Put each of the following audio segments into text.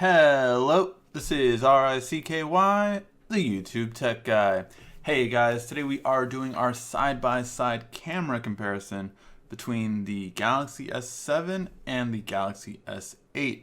Hello, this is RICKY, the YouTube Tech Guy. Hey guys, today we are doing our side-by-side camera comparison between the Galaxy S7 and the Galaxy S8.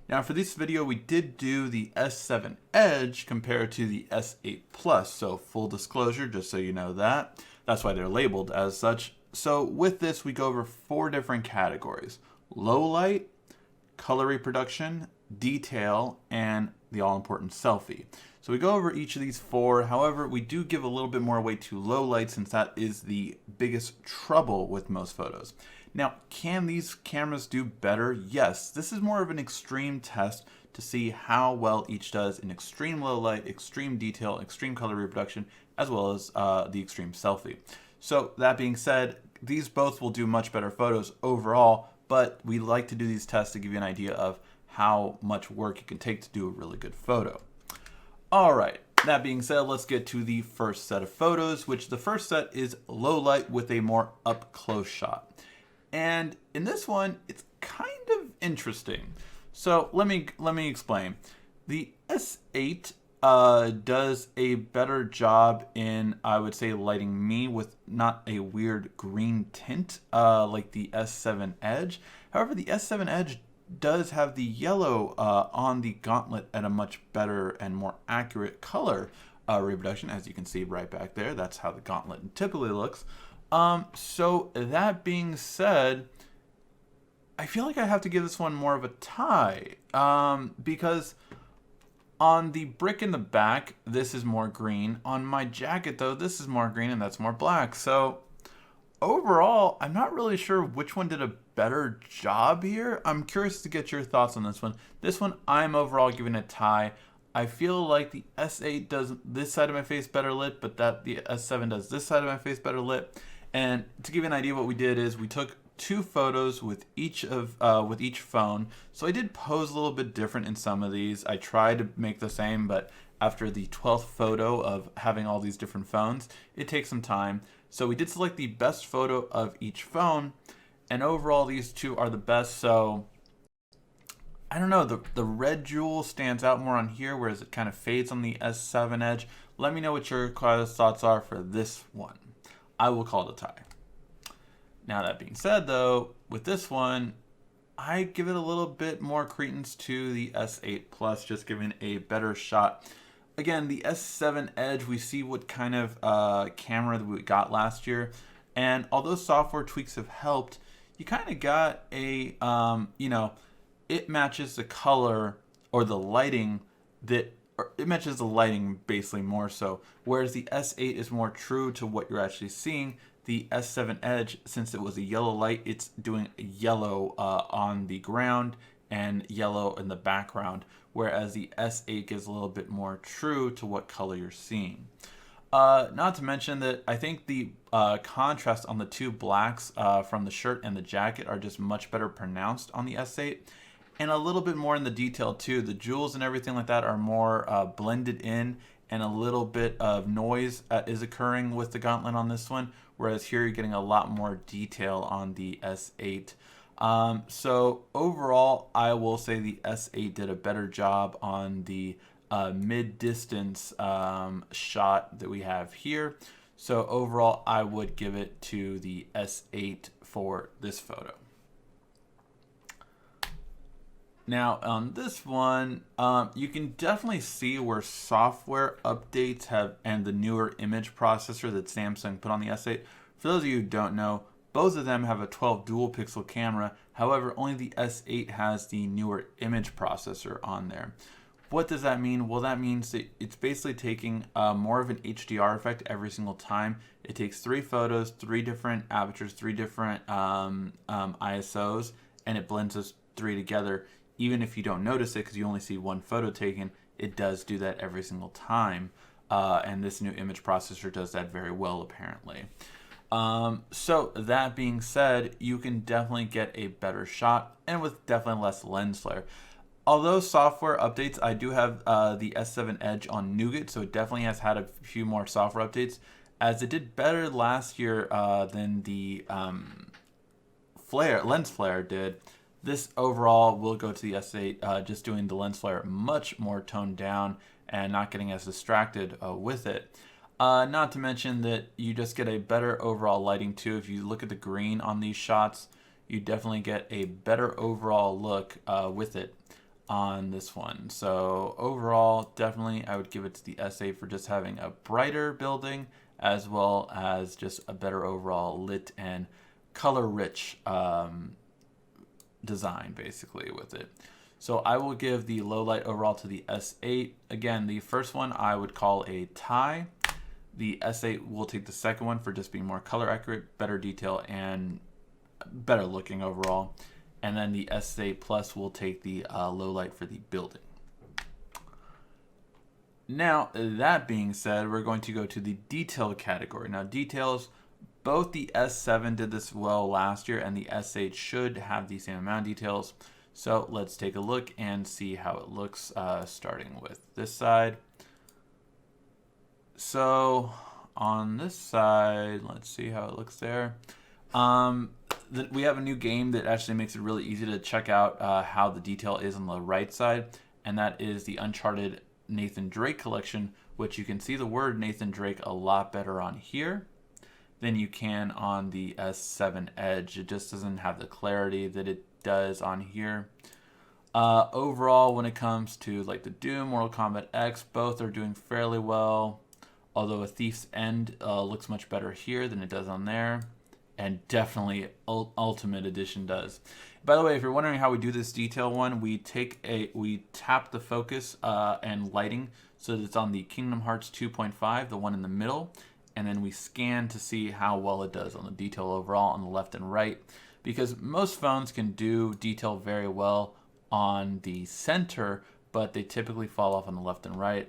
Now for this video, we did do the S7 Edge compared to the S8 Plus, so full disclosure, just so you know that. That's why they're labeled as such. So with this, we go over 4 different categories: low light, color reproduction, detail, and the all-important selfie. So we go over each of these 4. However, we do give a little bit more weight to low light since that is the biggest trouble with most photos. Now, can these cameras do better? Yes. This is more of an extreme test to see how well each does in extreme low light, extreme detail, extreme color reproduction, as well as the extreme selfie. So that being said, these both will do much better photos overall, but we like to do these tests to give you an idea of how much work it can take to do a really good photo. All right, that being said, let's get to the first set of photos, which the first set is low light with a more up close shot. And in this one, it's kind of interesting. So let me explain. The S8 does a better job in, I would say, lighting me with not a weird green tint like the S7 Edge. However, the S7 Edge does have the yellow on the gauntlet at a much better and more accurate color reproduction, as you can see right back there. That's how the gauntlet typically looks. So that being said, I feel like I have to give this one more of a tie because on the brick in the back, this is more green. On my jacket, though, this is more green and that's more black. So overall, I'm not really sure which one did a better job here. I'm curious to get your thoughts on this one. This one, I'm overall giving a tie. I feel like the S8 does this side of my face better lit, but that the S7 does this side of my face better lit. And to give you an idea, what we did is we took 2 photos with each phone. So I did pose a little bit different in some of these. I tried to make the same, but after the 12th photo of having all these different phones, it takes some time. So we did select the best photo of each phone, and overall these 2 are the best. So I don't know, the red jewel stands out more on here, whereas it kind of fades on the S7 Edge. Let me know what your thoughts are for this one. I will call it a tie. Now that being said, though, with this one, I give it a little bit more credence to the S8 Plus, just giving a better shot. Again, the S7 Edge, we see what kind of camera that we got last year, and although software tweaks have helped, you kind of got a, it matches the color or the lighting it matches the lighting basically more so, whereas the S8 is more true to what you're actually seeing. The S7 Edge, since it was a yellow light, it's doing yellow on the ground and yellow in the background, whereas the S8 gives a little bit more true to what color you're seeing. Not to mention that I think the contrast on the 2 blacks from the shirt and the jacket are just much better pronounced on the S8. And a little bit more in the detail too. The jewels and everything like that are more blended in, and a little bit of noise is occurring with the gauntlet on this one, whereas here you're getting a lot more detail on the S8. So overall, I will say the S8 did a better job on the mid-distance shot that we have here. So overall, I would give it to the S8 for this photo. Now on this one, you can definitely see where software updates have and the newer image processor that Samsung put on the S8. For those of you who don't know, both of them have a 12 dual pixel camera. However, only the S8 has the newer image processor on there. What does that mean? Well, that means that it's basically taking more of an HDR effect every single time. It takes 3 photos, 3 different apertures, 3 different ISOs, and it blends those 3 together. Even if you don't notice it because you only see 1 photo taken, it does do that every single time. And this new image processor does that very well, apparently. So that being said, you can definitely get a better shot and with definitely less lens flare. Although software updates, I do have the S7 Edge on Nougat, so it definitely has had a few more software updates, as it did better last year than the lens flare did. This overall will go to the S8, just doing the lens flare much more toned down and not getting as distracted with it. Not to mention that you just get a better overall lighting too. If you look at the green on these shots, you definitely get a better overall look with it on this one. So overall, definitely I would give it to the S8 for just having a brighter building as well as just a better overall lit and color rich design basically with it. So I will give the low light overall to the S8. Again, the first one I would call a tie. The S8 will take the second one for just being more color accurate, better detail, and better looking overall. And then the S8 Plus will take the low light for the building. Now, that being said, we're going to go to the detail category. Now, details, both the S7 did this well last year, and the S8 should have the same amount of details. So let's take a look and see how it looks, starting with this side. So on this side, let's see how it looks there. We have a new game that actually makes it really easy to check out how the detail is on the right side, and that is the Uncharted Nathan Drake collection, which you can see the word Nathan Drake a lot better on here than you can on the S7 Edge. It just doesn't have the clarity that it does on here. Overall, when it comes to like the Doom, Mortal Kombat X, both are doing fairly well, although A Thief's End looks much better here than it does on there, and definitely Ultimate Edition does. By the way, if you're wondering how we do this detail one, we tap the focus and lighting so that it's on the Kingdom Hearts 2.5, the one in the middle, and then we scan to see how well it does on the detail overall on the left and right, because most phones can do detail very well on the center, but they typically fall off on the left and right.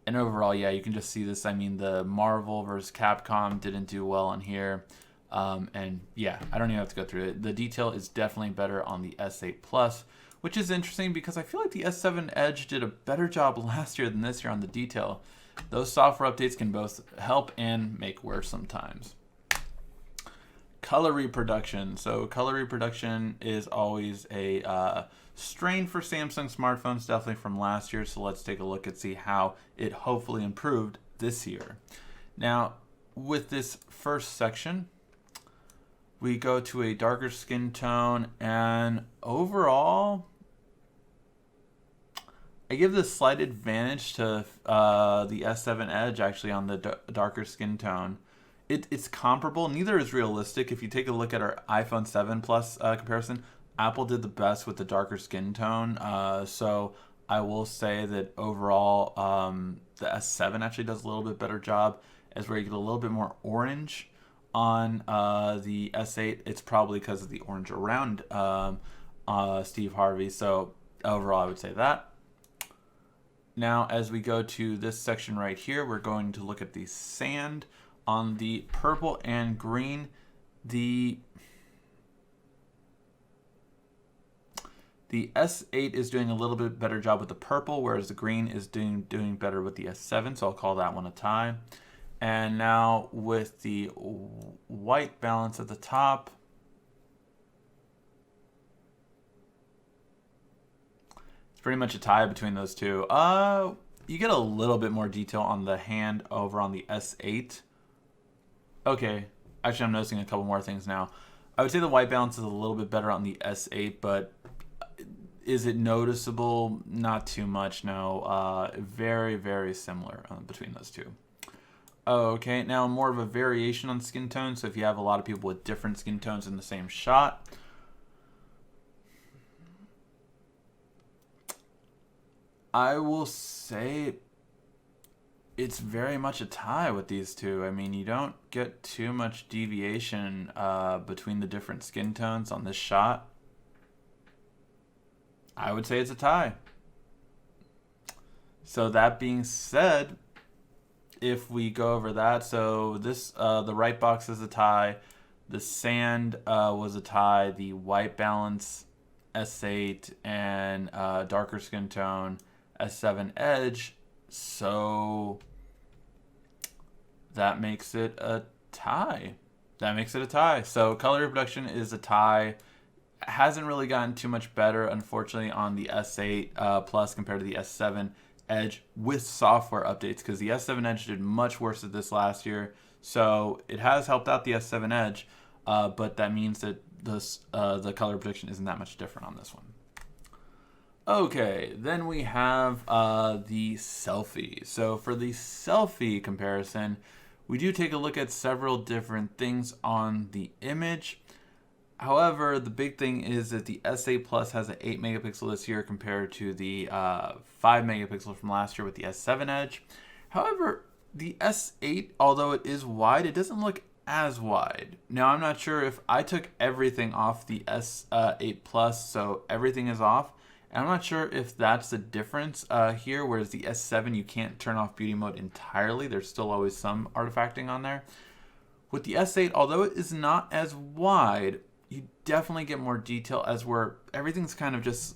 And overall, yeah, you can just see this. I mean, the Marvel versus Capcom didn't do well on here. And yeah, I don't even have to go through it. The detail is definitely better on the S8 Plus, which is interesting because I feel like the S7 Edge did a better job last year than this year on the detail. Those software updates can both help and make worse sometimes. Color reproduction. So color reproduction is always a strain for Samsung smartphones, definitely from last year. So let's take a look and see how it hopefully improved this year. Now, with this first section, we go to a darker skin tone, and overall, I give the slight advantage to the S7 Edge actually on the darker skin tone. It's comparable. Neither is realistic. If you take a look at our iPhone 7 Plus comparison, Apple did the best with the darker skin tone. So I will say that overall, the S7 actually does a little bit better job, as where you get a little bit more orange on the S8. It's probably because of the orange around Steve Harvey. So overall, I would say that. Now, as we go to this section right here, we're going to look at the sand. On the purple and green, the S8 is doing a little bit better job with the purple, whereas the green is doing better with the S7, so I'll call that one a tie. And now with the white balance at the top, it's pretty much a tie between those two. You get a little bit more detail on the hand over on the S8. Okay, actually I'm noticing a couple more things now. I would say the white balance is a little bit better on the S8, but is it noticeable? Not too much, no. Very, very similar between those two. Okay, now more of a variation on skin tone. So if you have a lot of people with different skin tones in the same shot, I will say it's very much a tie with these two. I mean, you don't get too much deviation between the different skin tones on this shot. I would say it's a tie. So that being said, if we go over that, so this the right box is a tie, the sand was a tie, the white balance S8 and darker skin tone S7 Edge, so that makes it a tie. So color reproduction is a tie. hasn't really gotten too much better, unfortunately, on the S8 Plus compared to the S7 Edge with software updates, because the S7 Edge did much worse at this last year. So it has helped out the S7 Edge, but that means that the color prediction isn't that much different on this one. Okay, then we have the Selfie. So for the Selfie comparison, we do take a look at several different things on the image. However, the big thing is that the S8 Plus has an 8 megapixel this year compared to the 5 megapixel from last year with the S7 Edge. However, the S8, although it is wide, it doesn't look as wide. Now, I'm not sure if I took everything off the S8 Plus, so everything is off. And I'm not sure if that's the difference here, whereas the S7, you can't turn off beauty mode entirely. There's still always some artifacting on there. With the S8, although it is not as wide, you definitely get more detail, as everything's kind of just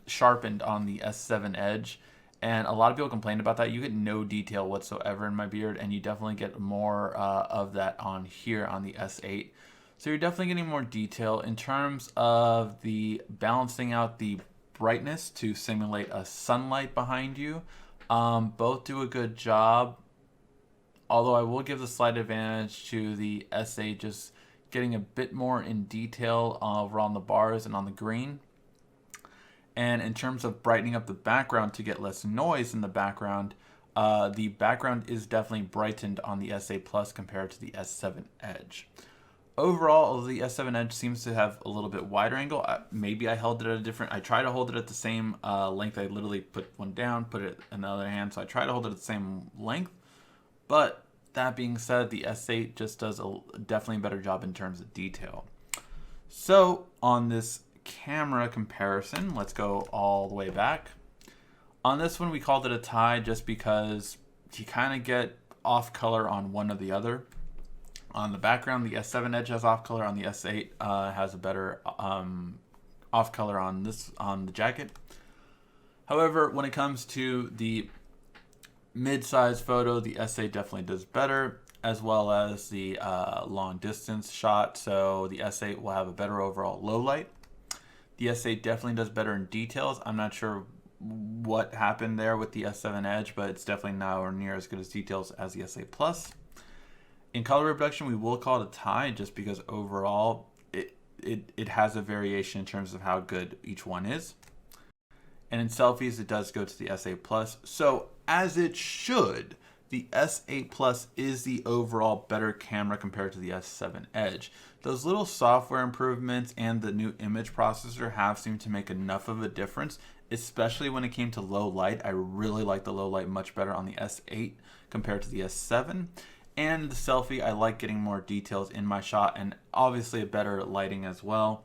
sharpened on the S7 Edge. And a lot of people complained about that. You get no detail whatsoever in my beard, and you definitely get more of that on here on the S8. So you're definitely getting more detail in terms of the balancing out the brightness to simulate a sunlight behind you. Both do a good job, although I will give the slight advantage to the S8 just getting a bit more in detail over on the bars and on the green. And in terms of brightening up the background to get less noise in the background is definitely brightened on the S8 Plus compared to the S7 Edge. Overall, the S7 Edge seems to have a little bit wider angle. Maybe I held it at a different... I try to hold it at the same length. I literally put one down, put it in the other hand. So I try to hold it at the same length. But that being said, the S8 just does definitely a better job in terms of detail. So on this camera comparison, let's go all the way back. On this one, we called it a tie just because you kind of get off color on one or the other. On the background, the S7 Edge has off color. On the S8 has a better off color on the jacket. However, when it comes to the mid-size photo, the S8 definitely does better, as well as the long distance shot. So the S8 will have a better overall low light. The S8 definitely does better in details. I'm not sure what happened there with the S7 Edge, but it's definitely nowhere near as good as details as the S8 Plus. In color reproduction, we will call it a tie just because overall it has a variation in terms of how good each one is. And in selfies, it does go to the S8 Plus. So as it should, the S8 Plus is the overall better camera compared to the S7 Edge. Those little software improvements and the new image processor have seemed to make enough of a difference, especially when it came to low light. I really like the low light much better on the S8 compared to the S7. And the selfie, I like getting more details in my shot and obviously a better lighting as well.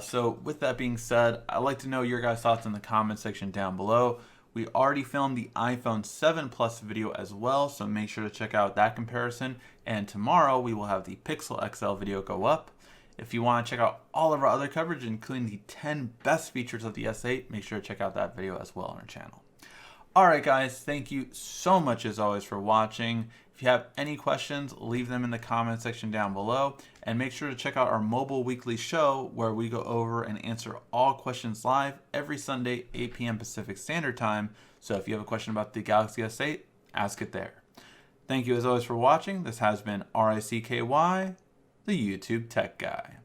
So with that being said, I'd like to know your guys' thoughts in the comment section down below. We already filmed the iPhone 7 Plus video as well, so make sure to check out that comparison. And tomorrow we will have the Pixel XL video go up. If you want to check out all of our other coverage, including the 10 best features of the S8, make sure to check out that video as well on our channel. Alright guys, thank you so much as always for watching. If you have any questions, leave them in the comment section down below. And make sure to check out our mobile weekly show where we go over and answer all questions live every Sunday, 8 p.m. Pacific Standard Time. So if you have a question about the Galaxy S8, ask it there. Thank you as always for watching. This has been RICKY, the YouTube Tech Guy.